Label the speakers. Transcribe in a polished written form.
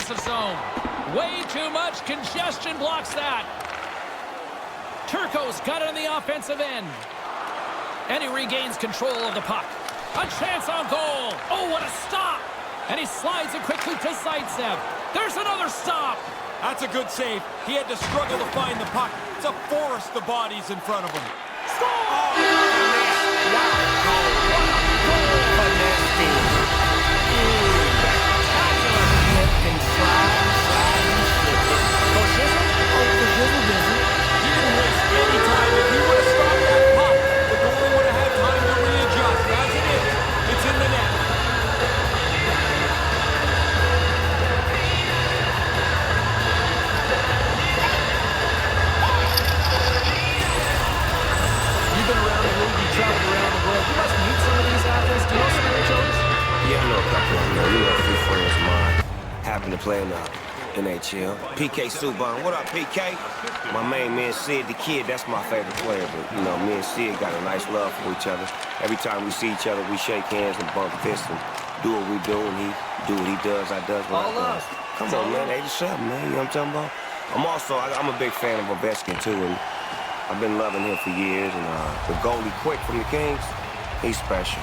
Speaker 1: defensive zone. Way too much congestion blocks that. Turco's got it on the offensive end. And he regains control of the puck. A chance on goal. Oh, what a stop. And he slides it quickly to sidestep. There's another stop.
Speaker 2: That's a good save. He had to struggle to find the puck. It's a forest of bodies in front of him.
Speaker 1: Score!
Speaker 3: Oh, wow, goal. What a goal. Finesse. Slip and slide, slide and slip it.
Speaker 1: For Shizzle?
Speaker 3: Oh, for Shizzle.
Speaker 2: He didn't waste any time. If he would have stopped that puck, the goalie would have had time to readjust. As it is, it's in the net.
Speaker 1: You've been around the league, you've traveled around the world. You must meet some of these athletes. Do you know some of their children?
Speaker 4: Yeah, I know a couple of them. You know, a few friends of mine happen to play in the NHL. PK Subban. What up, PK? My main man, Sid the Kid, that's my favorite player. But, you know, me and Sid got a nice love for each other. Every time we see each other, we shake hands and bump fists and do what we do, and he do what he does, I does what I does. Come on, man, 87, man, you know what I'm talking about? I'm a big fan of Ovechkin, too, and I've been loving him for years, and the goalie Quick from the Kings, he's special.